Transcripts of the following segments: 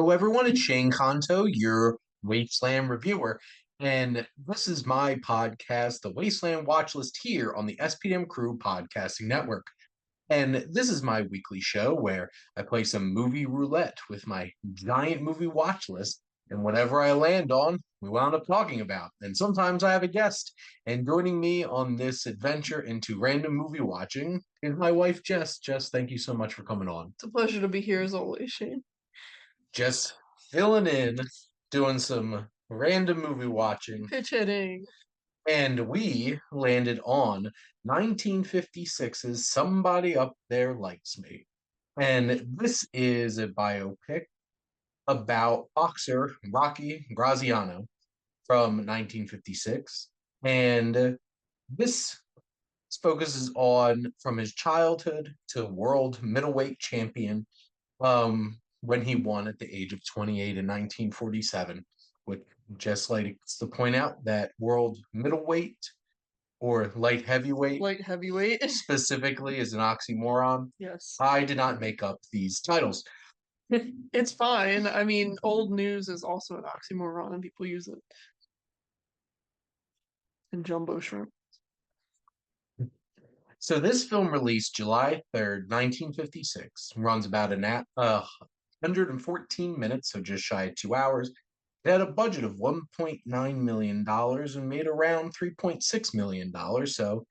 Hello, everyone. It's Shane Conto, your Wasteland reviewer. And this is my podcast, the Wasteland Watchlist, here on the SPM Crew Podcasting Network. And this is my weekly show where I play some movie roulette with my giant movie watch list. And whatever I land on, we wound up talking about. And sometimes I have a guest. And joining me on this adventure into random movie watching is my wife, Jess. Jess, thank you so much for coming on. It's a pleasure to be here as always, Shane. Just filling in, doing some random movie watching, Pitch hitting. and we landed on 1956's Somebody Up There Likes Me. And this is a biopic about boxer Rocky Graziano from 1956. And this focuses on from his childhood to world middleweight champion when he won at the age of 28 in 1947, which just likes to point out that world middleweight or light heavyweight Light heavyweight. specifically is an oxymoron. Yes. I did not make up these titles. It's fine. I mean, old news is also an oxymoron and people use it. And jumbo shrimp. So this film released July 3rd, 1956, runs about 114 minutes, so just shy of 2 hours. It had a budget of $1.9 million and made around $3.6 million, so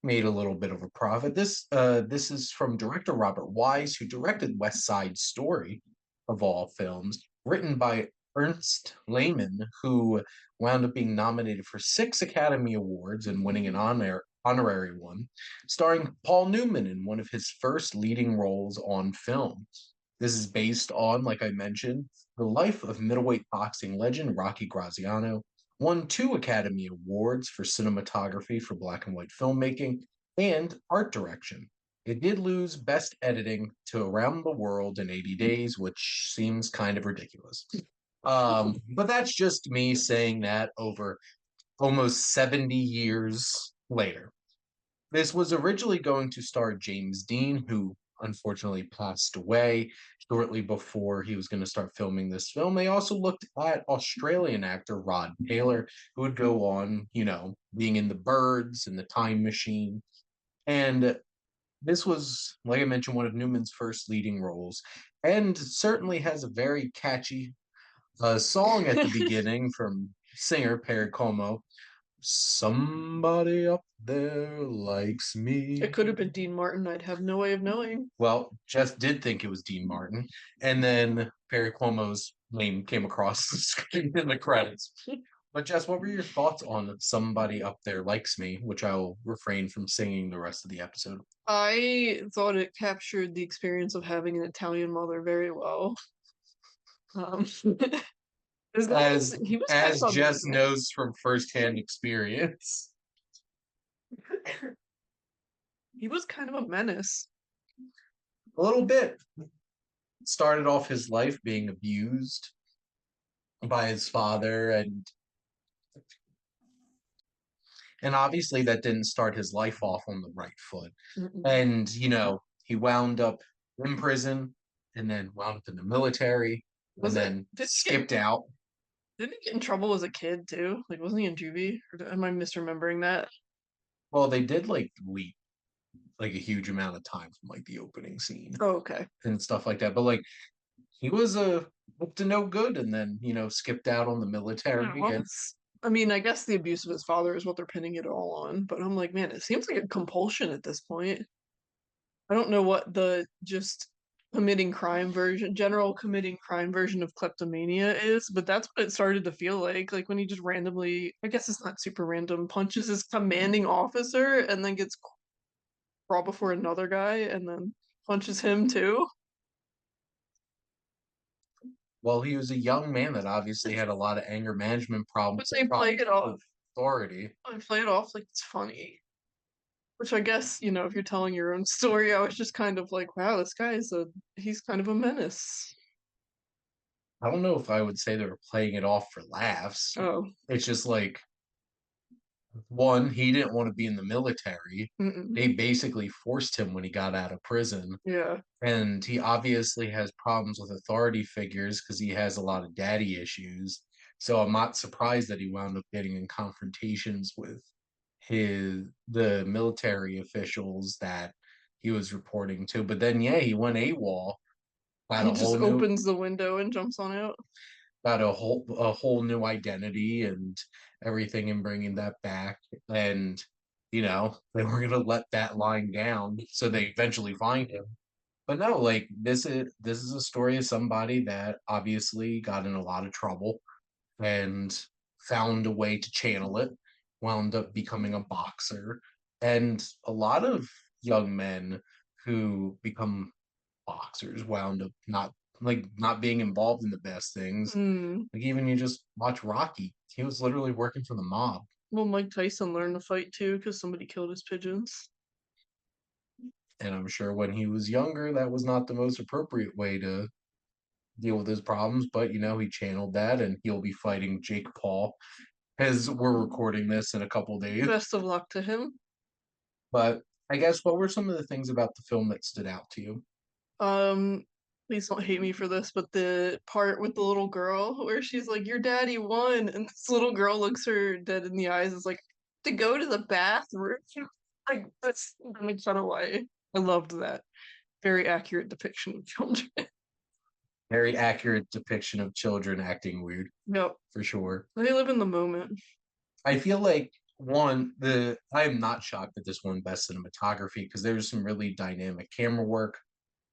made a little bit of a profit. This is from director Robert Wise, who directed West Side Story, of all films, written by Ernst Lehman, who wound up being nominated for 6 Academy Awards and winning an honorary one, starring Paul Newman in one of his first leading roles on film. This is based on, like I mentioned, the life of middleweight boxing legend Rocky Graziano, won 2 Academy Awards for cinematography for black and white filmmaking and art direction. It did lose Best Editing to Around the World in 80 Days, which seems kind of ridiculous. But that's just me saying that over almost 70 years later. This was originally going to star James Dean, who unfortunately passed away shortly before he was going to start filming this film. They also looked at Australian actor Rod Taylor, who would go on, being in The Birds and The Time Machine. And this was, like I mentioned, one of Newman's first leading roles, and certainly has a very catchy song at the beginning from singer Perry Como. Somebody up there likes me. It could have been Dean Martin. I'd have no way of knowing. Well, Jess did think it was Dean Martin, and then Perry Cuomo's name came across the screen in the credits. But Jess, what were your thoughts on Somebody Up There Likes Me, which I will refrain from singing the rest of the episode? I thought it captured the experience of having an Italian mother very well. He was kind As of a Jess menace. knows from firsthand experience. He was kind of a menace. A little bit. Started off his life being abused by his father, and obviously that didn't start his life off on the right foot. And he wound up in prison and then wound up in the military and then skipped out. Didn't he get in trouble as a kid too? Like, wasn't he in juvie? Or am I misremembering that? Well, they did leap a huge amount of time from the opening scene Oh, okay. and stuff like that. But he was up to no good, and then skipped out on the military. I mean, I guess the abuse of his father is what they're pinning it all on. But I'm like, man, it seems like a compulsion at this point. I don't know what the just general committing crime version of kleptomania is, but that's what it started to feel like. Like when he just randomly, I guess it's not super random, punches his commanding officer and then gets brought before another guy and then punches him too. Well, he was a young man that obviously had a lot of anger management problems. But they play it off. Authority. They play it off like it's funny. Which I guess, if you're telling your own story, I was just kind of like, wow, he's kind of a menace. I don't know if I would say they were playing it off for laughs. Oh. It's just One, he didn't want to be in the military. Mm-mm. They basically forced him when he got out of prison. Yeah. And he obviously has problems with authority figures because he has a lot of daddy issues. So I'm not surprised that he wound up getting in confrontations with the military officials that he was reporting to. But then yeah, he went AWOL, got He a just whole new opens the window and jumps on out. got a whole new identity and everything and bringing that back. And they were gonna let that line down, so they eventually find him. But no, like this is a story of somebody that obviously got in a lot of trouble and found a way to channel it, wound up becoming a boxer. And a lot of young men who become boxers wound up not being involved in the best things. Mm. Like even you just watch Rocky, he was literally working for the mob. Well, Mike Tyson learned to fight too because somebody killed his pigeons. And I'm sure when he was younger, that was not the most appropriate way to deal with his problems, but he channeled that and he'll be fighting Jake Paul as we're recording this in a couple days. Best of luck to him. But I guess what were some of the things about the film that stood out to you? Um, Please don't hate me for this, but the part with the little girl where she's like, "Your daddy won," and this little girl looks her dead in the eyes, is like, "To go to the bathroom." Like that's that makes fun of why. I loved that. Very accurate depiction of children. Very accurate depiction of children acting weird, Yep. for sure. They live in the moment. I feel like one, the I am not shocked that this won best cinematography because there's some really dynamic camera work.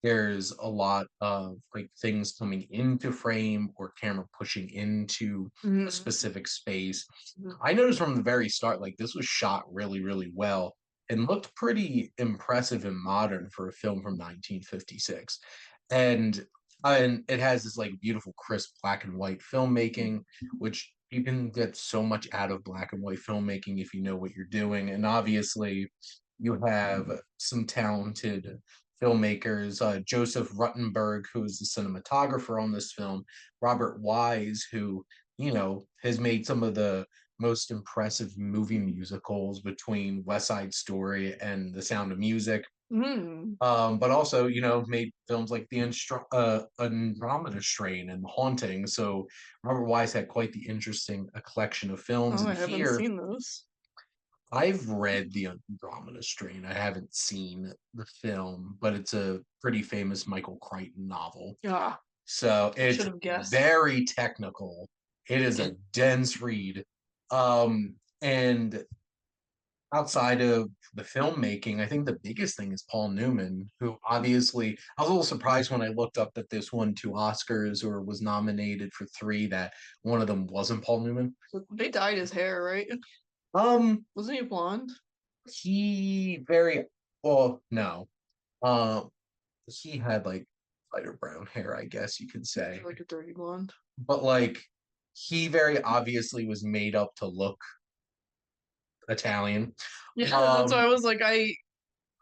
There's a lot of like things coming into frame or camera pushing into a Mm. specific space. I noticed from the very start, like this was shot really, really well and looked pretty impressive and modern for a film from 1956. And and it has this like beautiful, crisp black and white filmmaking, which you can get so much out of black and white filmmaking if you know what you're doing. And obviously, you have some talented filmmakers, Joseph Ruttenberg, who is the cinematographer on this film, Robert Wise, who, has made some of the most impressive movie musicals between West Side Story and The Sound of Music. Mm. But also, made films like Andromeda Strain and Haunting. So Robert Wise had quite the interesting collection of films. Oh, And I haven't here, seen those. I've read the Andromeda Strain. I haven't seen the film, but it's a pretty famous Michael Crichton novel. Ah, So I should it's have guessed. very technical. It is a dense read. And outside of the filmmaking, I think the biggest thing is Paul Newman, who obviously I was a little surprised when I looked up that this won 2 Oscars or was nominated for three, that one of them wasn't Paul Newman. They dyed his hair, right? Um, Wasn't he blonde? he very well, no. Um, he had like lighter brown hair, I guess you could say. Like a dirty blonde. But like he very obviously was made up to look Italian. Yeah, that's why Um, I was like, I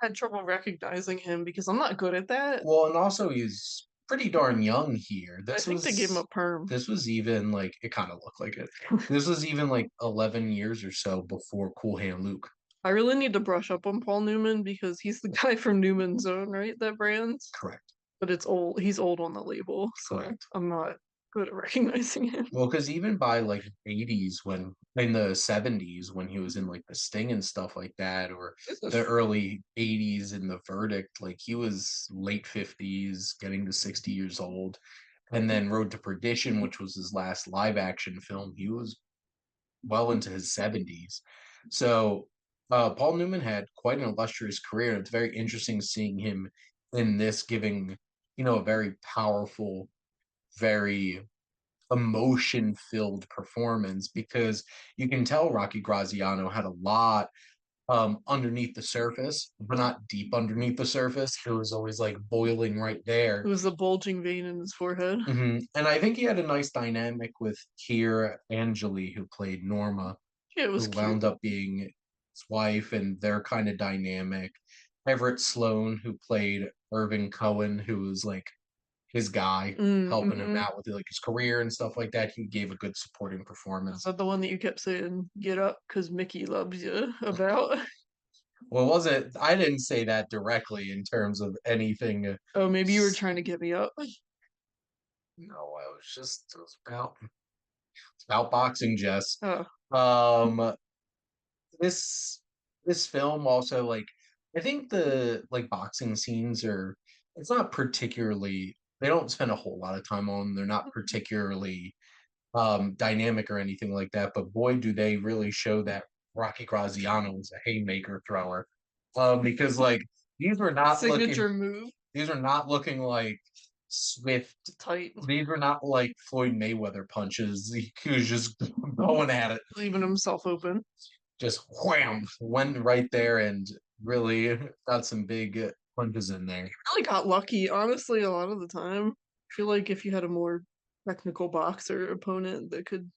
had trouble recognizing him because I'm not good at that. well, and also he's pretty darn young here. I This think they gave him a was perm. this was even like it kind of looked like it. This was even like 11 years or so before Cool Hand Luke. I really need to brush up on Paul Newman because he's the guy from Newman Zone, right? That brand. Correct. But it's old. He's old on the label, so Correct. I'm not good at recognizing him. Well, because even by like 80s, when in the 70s, when he was in like the Sting and stuff like that, or the early 80s in the Verdict, like he was late 50s, getting to 60 years old. And then Road to Perdition, which was his last live action film, he was well into his 70s. So Paul Newman had quite an illustrious career. It's very interesting seeing him in this, giving, a very powerful, very emotion filled performance because you can tell Rocky Graziano had a lot underneath the surface, but not deep underneath the surface. It was always like boiling right It there. was a bulging vein in his forehead. And I think he had a nice dynamic with Keira Angeli, who played Norma, Yeah, it was who cute. wound up being his wife, and their kind of dynamic. Everett Sloan, who played Irving Cohen, who was like his guy, helping him Mm-hmm. out with like his career and stuff like that. He gave a good supporting Is performance. that the one that you kept saying, "Get up, cause Mickey loves you"? About? Well, was it? I didn't say that directly in terms of anything. Oh, maybe you were trying to get me up. No, I was just it's about boxing, Jess. Oh, Um, this this film also like I think the like boxing scenes are it's not particularly they don't spend a whole lot of time on them. They're not particularly dynamic or anything like that, but boy do they really show that Rocky Graziano was a haymaker thrower. Because like these were not looking signature move, these are not looking like swift. tight, These were not like Floyd Mayweather punches. He was just going at it, leaving himself open. just wham, went right there and really got some big punches in there. Really got lucky, honestly, a lot of the time. I feel like if you had a more technical boxer opponent that could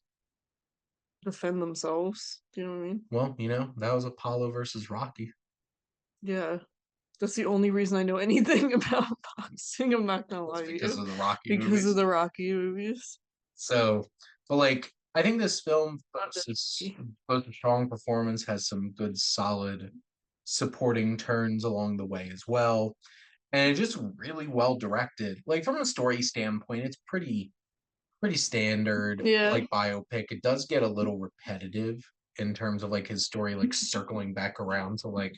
defend themselves, do you know what I mean? Well, that was Apollo versus Rocky. Yeah. That's the only reason I know anything about boxing. I'm not gonna That's lie to because you. of the Rocky Because of movies. the Rocky movies. So, but like, I think this film Not boasts a strong performance, has some good, solid supporting turns along the way as well, and it's just really well directed. Like from a story standpoint, it's pretty standard, yeah. like biopic. It does get a little repetitive in terms of like his story, like circling back around to like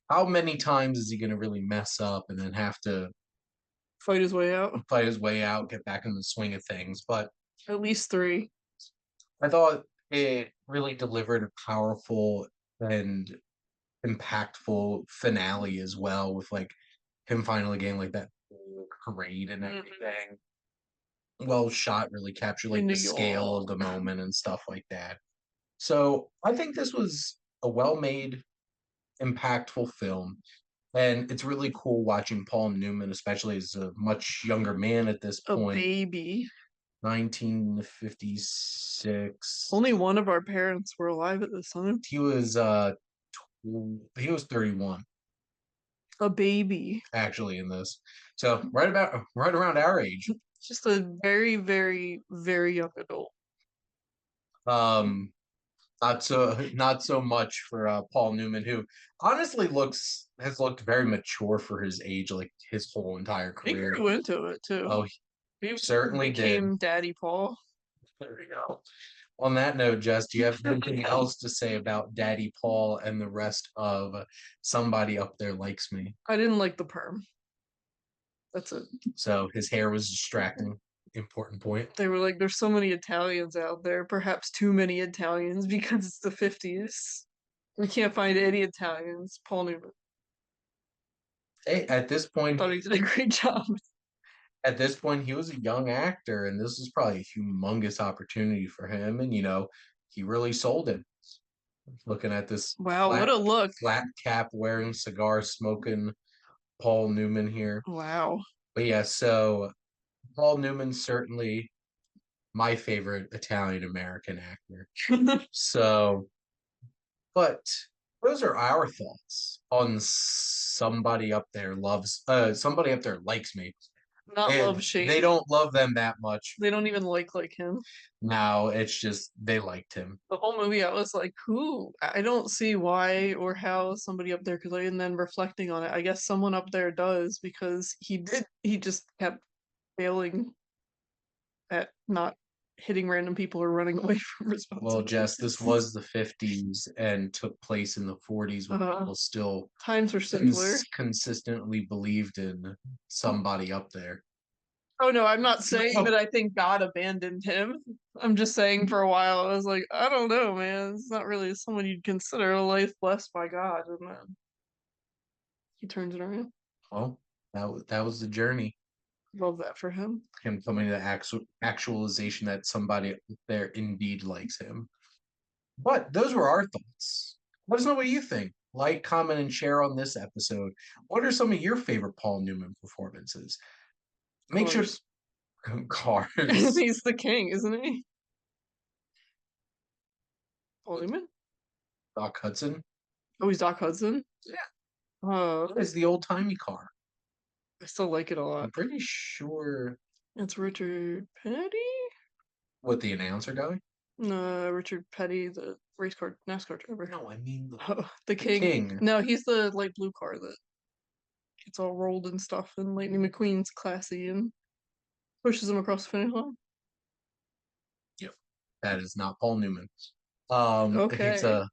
how many times is he going to really mess up and then have to Fight his way out. fight his way out, get back in the swing of things. But At least three. I thought it really delivered a powerful and impactful finale as well, with like him finally getting like that parade and Mhm. everything. Well shot, really captured In like New the scale York. of the moment and stuff like that. So I think this was a well-made, impactful film. And it's really cool watching Paul Newman, especially as a much younger man at this A point, baby. 1956. Only one of our parents were alive at this time. He was he was 31 A baby. actually in this. So right around our age. Just a very, very, very young adult. Um not so much for Paul Newman, who honestly looks has looked very mature for his age, like his whole entire He career. grew into it too. Oh, he He certainly did. became Daddy Paul. There we go. On that note, Jess, do you have anything else to say about Daddy Paul and the rest of Somebody Up There Likes Me? I didn't like the perm. That's it. So his hair was distracting. Important point. They were like, there's so many Italians out there, perhaps too many Italians because it's the 50s. We can't find any Italians. Paul Newman. Hey, I thought he did a great job. at this point, he was a young actor, and this was probably a humongous opportunity for him. And he really sold it. Looking at this Wow, what a look. flat cap wearing cigar smoking Paul Newman here. Wow. But yeah, so Paul Newman certainly my favorite Italian American actor. So, but those are our thoughts on Somebody Up There Likes Me. Not love And they Shane. don't love them that much. They don't even like him. Now it's just they liked him. The whole movie, I was like, who? I don't see why or how somebody up there could like, and then reflecting on it, I guess someone up there does because he just kept failing at not hitting random people or running away from Well, Jess, responsibilities. this was the 50s and took place in the 40s when Uh, people still times were simpler. consistently believed in somebody up there. Oh no, I'm not saying that I think God abandoned him. I'm just saying for a while I was like, I don't know, man. It's not really someone you'd consider a life blessed by God, and then he turns it around. Well, that was the journey. Love that for him. Him coming to the actualization that somebody up there indeed likes him. But those were our thoughts. Let us know what you think. Like, comment, and share on this episode. What are some of your favorite Paul Newman performances? Make sure Cars. cars. He's the king, isn't he? Paul Newman? Doc Hudson. Oh, he's Doc Hudson? Yeah, Oh, it's the old timey car. I still like it a I'm lot. pretty sure It's Richard Petty? what the announcer guy. No, Richard Petty, the race car NASCAR driver. No, I mean Oh, the the king. king. No, he's the light blue car that gets all rolled and stuff, and Lightning McQueen's classy and pushes him across the finish line. Yep, that is not Paul Newman. It's Okay. a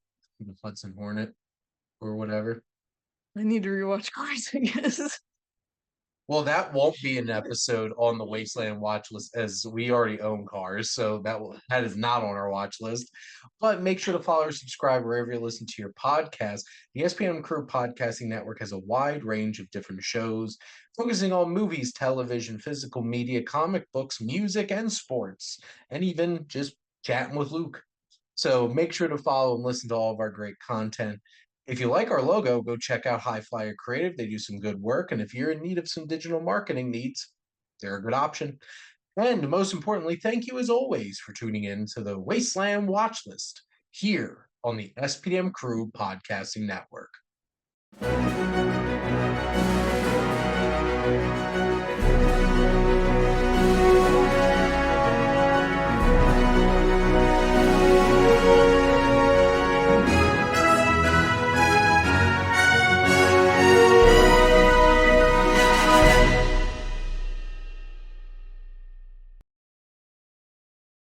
Hudson Hornet or whatever. I need to rewatch Cars, I guess. Well, that won't be an episode on the Wasteland watch list as we already own cars, so that is not on our watch list. But make sure to follow or subscribe wherever you listen to your podcast. The SPM Crew Podcasting Network has a wide range of different shows focusing on movies, television, physical media, comic books, music, and sports, and even just chatting with Luke. So make sure to follow and listen to all of our great content. If you like our logo, go check out High Flyer Creative. They do some good work. And if you're in need of some digital marketing needs, they're a good option. And most importantly, thank you as always for tuning in to the Wasteland Watchlist here on the SPDM Crew Podcasting Network.